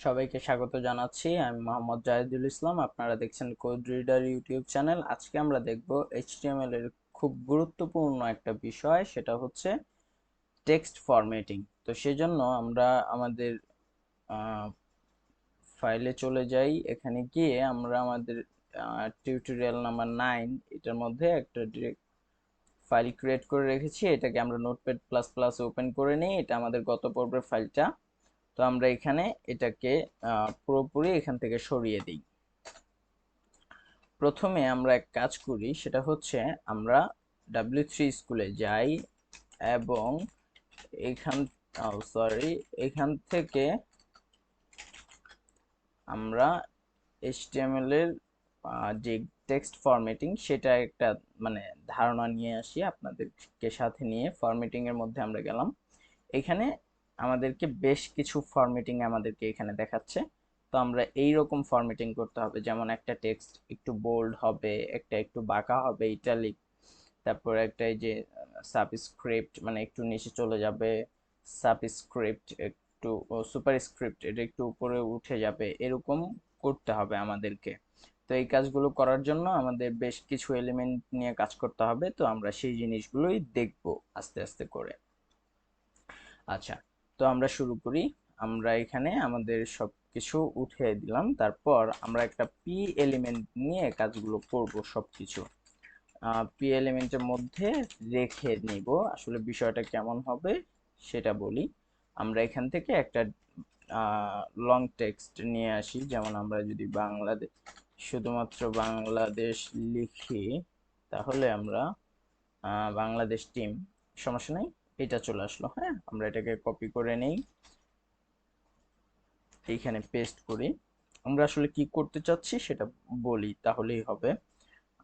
সবাইকে স্বাগত জানাচ্ছি। আমি মোহাম্মদ জাহিদুল ইসলাম। আপনারা দেখছেন কোড রিডার ইউটিউব চ্যানেল। আজকে আমরা দেখব এইচটিএমএল এর খুব গুরুত্বপূর্ণ একটা বিষয়, সেটা হচ্ছে টেক্সট ফরম্যাটিং। তো সেজন্য আমরা আমাদের ফাইলে চলে যাই। এখানে গিয়ে আমরা আমাদের টিউটোরিয়াল নাম্বার 9 এটার মধ্যে একটা ফাইল ক্রিয়েট করে রেখেছি। এটাকে আমরা নোটপ্যাড প্লাস প্লাস ওপেন করে নিই। এটা আমাদের গত পর্বের ফাইলটা। তো আমরা এখানে এটাকে পুরোপুরি এখান থেকে সরিয়ে দিই। প্রথমে আমরা এক কাজ করি, সেটা হচ্ছে আমরা W3 স্কুলে যাই এবং এখান এখান থেকে আমরা HTML এর যে টেক্সট ফরম্যাটিং সেটা একটা মানে ধারণা নিয়ে আসি আপনাদেরকে সাথে নিয়ে। ফরম্যাটিং এর মধ্যে আমরা গেলাম। এখানে আমাদেরকে বেশ কিছু ফরম্যাটিং আমাদেরকে এখানে দেখাচ্ছে। তো আমরা এই রকম ফরম্যাটিং করতে হবে, যেমন একটা টেক্সট একটু বোল্ড হবে, একটা একটু বাঁকা হবে, ইটালিক, তারপর একটা এই যে সাবস্ক্রিপ্ট মানে একটু নিচে চলে যাবে, সাবস্ক্রিপ্ট একটু সুপারস্ক্রিপ্ট এটা একটু উপরে উঠে যাবে, এরকম করতে হবে আমাদেরকে। তো এই কাজগুলো করার জন্য আমাদের বেশ কিছু এলিমেন্ট নিয়ে কাজ করতে হবে। তো আমরা সেই জিনিসগুলোই দেখব আস্তে আস্তে করে। আচ্ছা, তো আমরা শুরু করি। আমরা এখানে আমাদের সবকিছু উঠিয়ে দিলাম, তারপর আমরা একটা পি এলিমেন্ট নিয়ে কাজগুলো করব সবকিছু। পি এলিমেন্টের মধ্যে রেখে নিব। আসলে বিষয়টা কেমন হবে সেটা বলি। আমরা এখান থেকে একটা লং টেক্সট নিয়ে আসি, যেমন আমরা যদি বাংলাদেশ, শুধুমাত্র বাংলাদেশ লিখি, তাহলে আমরা বাংলাদেশ টিম, সমস্যা নেই, এটা চলে আসলো। হ্যাঁ, আমরা এটাকে কপি করে নেই, এইখানে পেস্ট করি। আমরা আসলে কি করতে চাচ্ছি সেটা বলি, তাহলেই হবে।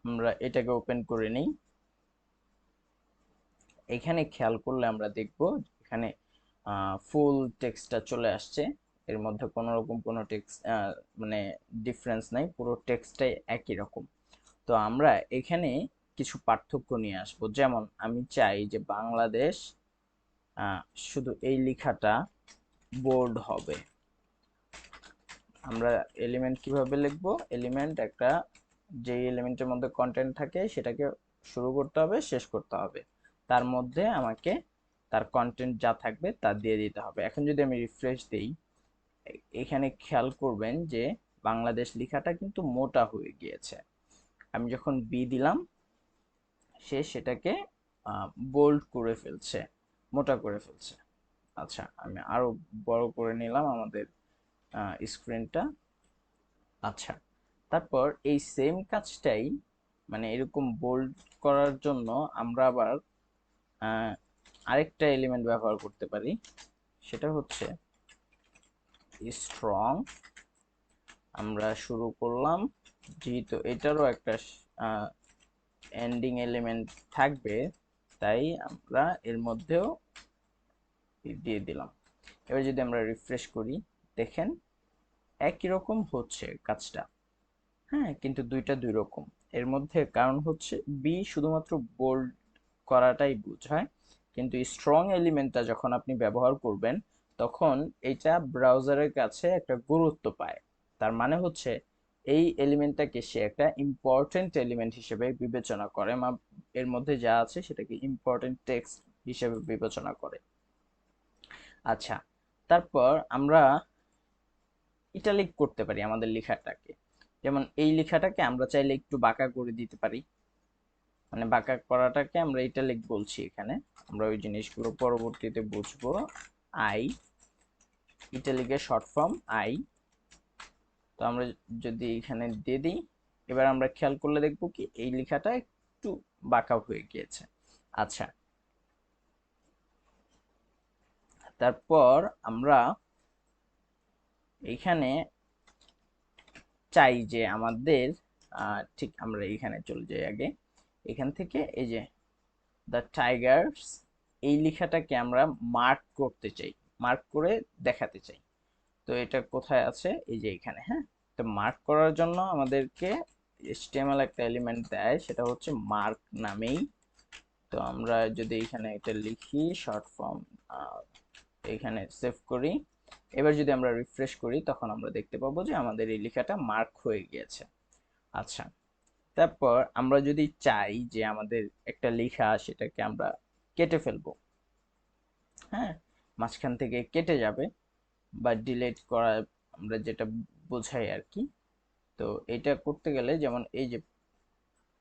আমরা এটাকে ওপেন করে নেই। এখানে খেয়াল করলে আমরা দেখব এখানে ফুল টেক্সটটা চলে আসছে। এর মধ্যে কোনো রকম কোনো টেক্সট মানে ডিফারেন্স নাই, পুরো টেক্সটটাই একই রকম। তো আমরা এখানে কিছু পার্থক্য নিয়ে আসব, যেমন আমি চাই যে বাংলাদেশ শুধু এই লেখাটা বোল্ড হবে। আমরা এলিমেন্ট কিভাবে লিখব? এলিমেন্ট একটা, যে এলিমেন্টের মধ্যে কন্টেন্ট থাকে সেটাকে শুরু করতে হবে, শেষ করতে হবে, তার মধ্যে আমাকে তার কন্টেন্ট যা থাকবে তা দিয়ে দিতে হবে। এখন যদি আমি রিফ্রেশ দেই, এখানে খেয়াল করবেন যে বাংলাদেশ লেখাটা কিন্তু মোটা হয়ে গিয়েছে। আমি যখন বি দিলাম, সে সেটাকে বোল্ড করে ফেলছে, মোটা করে ফেলছে। আচ্ছা, আমি আরো বড় করে নিলাম আমাদের স্ক্রিনটা। আচ্ছা, তারপর এই সেম কাজটাই মানে এরকম বোল্ড করার জন্য আমরা আবার আরেকটা এলিমেন্ট ব্যবহার করতে পারি, সেটা হচ্ছে স্ট্রং। আমরা শুরু করলাম, যেহেতু এটারও একটা এন্ডিং এলিমেন্ট থাকবে, তাই আমরা এর মধ্যেও দিয়ে দিলাম। এবার যদি আমরা রিফ্রেশ করি, দেখেন একই রকম হচ্ছে কাজটা। হ্যাঁ, কিন্তু দুইটা দুই রকম। এর মধ্যে কারণ হচ্ছে বি শুধুমাত্র বোল্ড করাটাই বোঝায়, কিন্তু স্ট্রং এলিমেন্টটা যখন আপনি ব্যবহার করবেন তখন এটা ব্রাউজারের কাছে একটা গুরুত্ব পায়। তার মানে হচ্ছে এই এলিমেন্টটাকে সে একটা ইম্পর্টেন্ট এলিমেন্ট হিসেবে বিবেচনা করে, এর মধ্যে যা আছে সেটাকে ইম্পর্টেন্ট টেক্সট হিসেবে বিবেচনা করে। আচ্ছা, তারপর আমরা ইটালিক করতে পারি আমাদের লেখাটাকে। যেমন এই লেখাটাকে আমরা চাইলে একটু বাঁকা করে দিতে পারি, মানে বাঁকা করাটাকে আমরা ইটালিক বলছি এখানে। আমরা ওই জিনিসগুলো পরবর্তীতে বুঝবো। আই, ইটালিকের শর্ট ফর্ম আই। তো আমরা যদি এখানে দিয়ে দিই, এবার আমরা খেয়াল করলে দেখবো কি এই লেখাটা একটু বাঁকা হয়ে গিয়েছে। আচ্ছা, তারপর আমরা এখানে চাই যে আমাদের ঠিক আমরা এখানে চলে যাই আগে। এখান থেকে এই যে দ্য টাইগার্স, এই লেখাটাকে আমরা মার্ক করতে চাই, মার্ক করে দেখাতে চাই। তো এটা কোথায় আছে? এই যে এখানে। হ্যাঁ, তো মার্ক করার জন্য আমাদেরকে HTML একটা এলিমেন্ট দেয়, সেটা হচ্ছে মার্ক নামেই। তো আমরা যদি এখানে এটা লিখি শর্ট ফর্ম, এখানে সেভ করি, এবার যদি আমরা রিফ্রেশ করি তখন আমরা দেখতে পাবো যে আমাদের এই লেখাটা মার্ক হয়ে গিয়েছে। আচ্ছা, তারপর আমরা যদি চাই যে আমাদের একটা লেখা সেটাকে আমরা কেটে ফেলবো, হ্যাঁ, মাঝখান থেকে কেটে যাবে বা ডিলিট করা, আমরা যেটা বোঝাই আর কি। তো এটা করতে গেলে যেমন এই যে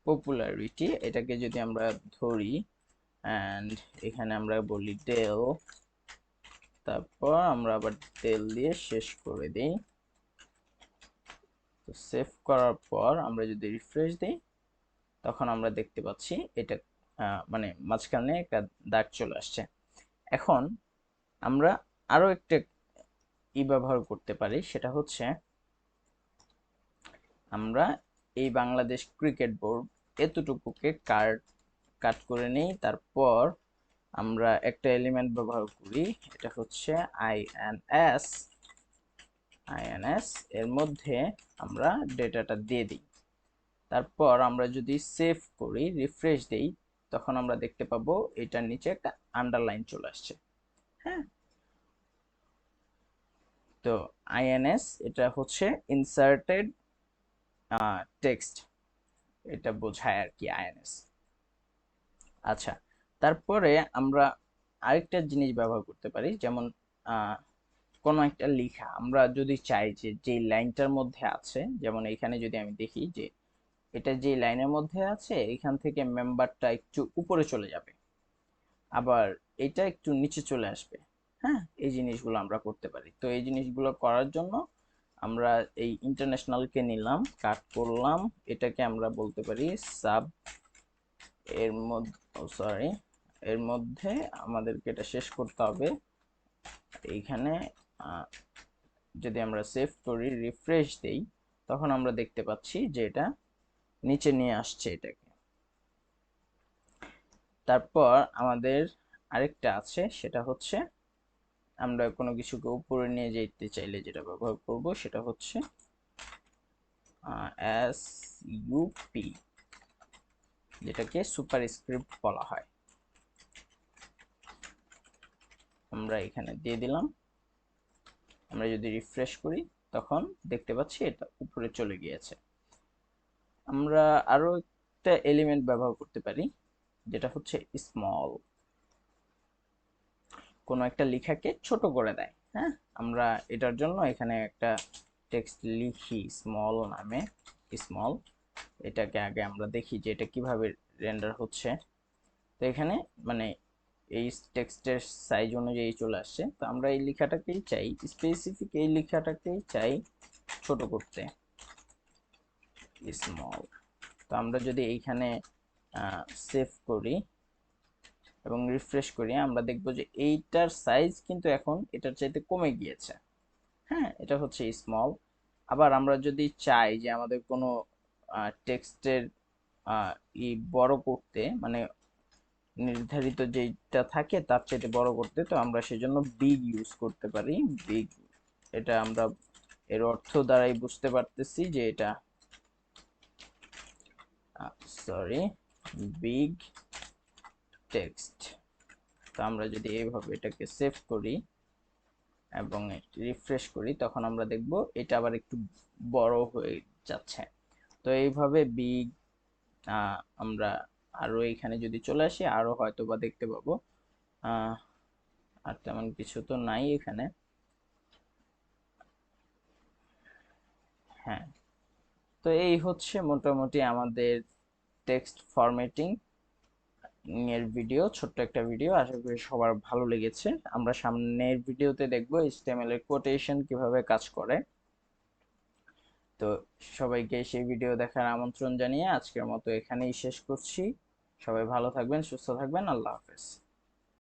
পপুলারিটি, এটাকে যদি আমরা ধরি অ্যান্ড এখানে আমরা বলি ডেল, তারপর আমরা আবার ডেল দিয়ে শেষ করে দিই। তো সেভ করার পর আমরা যদি রিফ্রেশ দিই তখন আমরা দেখতে পাচ্ছি এটা মানে মাঝখানে একটা দাগ চলে আসছে। এখন আমরা আরো একটা ব্যবহার করতে পারি, সেটা হচ্ছে আমরা এই বাংলাদেশ ক্রিকেট বোর্ড এতটুকুকে কাট করে নেই, তারপর আমরা একটা এলিমেন্ট ব্যবহার করি, এটা হচ্ছে আইএনএস। এর মধ্যে আমরা ডেটাটা দিয়ে দিই, তারপর আমরা যদি সেভ করি রিফ্রেশ দেই তখন আমরা দেখতে পাবো এটার নিচে একটা আন্ডারলাইন চলে আসছে। হ্যাঁ, তো আইএনএস এটা হচ্ছে ইনসার্টেড টেক্সট, এটা বোঝায় আর কি আইএনএস। আচ্ছা, তারপরে আমরা আরেকটা জিনিস ব্যবহার করতে পারি, যেমন কোনো একটা লেখা আমরা যদি চাই যে যে লাইনটার মধ্যে আছে, যেমন এখানে যদি আমি দেখি যে এটা যে লাইনের মধ্যে আছে এখান থেকে মেম্বারটা একটু উপরে চলে যাবে, আবার এটা একটু নিচে চলে আসবে। হ্যাঁ, এই জিনিসগুলো আমরা করতে পারি। তো এই জিনিসগুলো করার জন্য আমরা এই ইন্টারন্যাশনালকে নিলাম, কাট করলাম, এটাকে আমরা বলতে পারি সাব, এর মধ্যে সরি, এর মধ্যে আমাদেরকে এটা শেষ করতে হবে এইখানে। যদি আমরা সেভ করি রিফ্রেশ দেই তখন আমরা দেখতে পাচ্ছি যে এটা নিচে নিয়ে আসছে এটাকে। তারপর আমাদের আরেকটা আছে, সেটা হচ্ছে আমরা কোনো কিছুকে উপরে নিয়ে যেতে চাইলে যেটা ব্যবহার করব সেটা হচ্ছে এস ইউপি, যেটাকে সুপার স্ক্রিপ্ট বলা হয়। আমরা এখানে দিয়ে দিলাম, আমরা যদি রিফ্রেশ করি তখন দেখতে পাচ্ছি এটা উপরে চলে গিয়েছে। আমরা আরো একটা এলিমেন্ট ব্যবহার করতে পারি, যেটা হচ্ছে স্মল, কোনো একটা লেখাকে ছোট করে দেয়। হ্যাঁ, আমরা এটার জন্য এখানে একটা টেক্সট লিখি স্মল নামে, স্মল, এটাকে আগে আমরা দেখি যে এটা কিভাবে রেন্ডার হচ্ছে। তো এখানে মানে এই টেক্সটের সাইজ অনুযায়ী চলে আসছে, তো আমরা এই লেখাটাকেই চাই, স্পেসিফিক এই লেখাটাকেই চাই ছোট করতে, স্মল। তো আমরা যদি এইখানে সেভ করি এবং রিফ্রেশ করি আমরা দেখব যে এইটার সাইজ কিন্তু এখন এটার চাইতে কমে গিয়েছে। হ্যাঁ, এটা হচ্ছে স্মল। আবার আমরা যদি চাই যে আমাদের কোনো টেক্সটের বড় করতে, মানে নির্ধারিত যেটা থাকে তার চাইতে বড় করতে, তো আমরা সেজন্য বিগ ইউজ করতে পারি। বিগ, এটা আমরা এর অর্থ দ্বারাই বুঝতে পারতেছি যে এটা সরি বিগ টেক্সট। তো আমরা যদি এইভাবে এটাকে সেভ করি এবং রিফ্রেশ করি তখন আমরা দেখব এটা আবার একটু বড় হয়ে যাচ্ছে। তো এইভাবে বিগ আমরা আরো এখানে যদি চলে আসি আরো হয়তো বা দেখতে পাবো। আর তেমন কিছু তো নাই এখানে। হ্যাঁ, তো এই হচ্ছে মোটামুটি আমাদের টেক্সট ফরম্যাটিং এর ভিডিও, ছোট্ট একটা ভিডিও, আশা করি সবার ভালো লেগেছে। আমরা সামনের ভিডিওতে দেখবো এইচটিএমএল এর কোটেশন কিভাবে কাজ করে। তো সবাইকে সেই ভিডিও দেখার আমন্ত্রণ জানিয়ে আজকের মতো এখানেই শেষ করছি। সবাই ভালো থাকবেন, সুস্থ থাকবেন, আল্লাহ হাফেজ।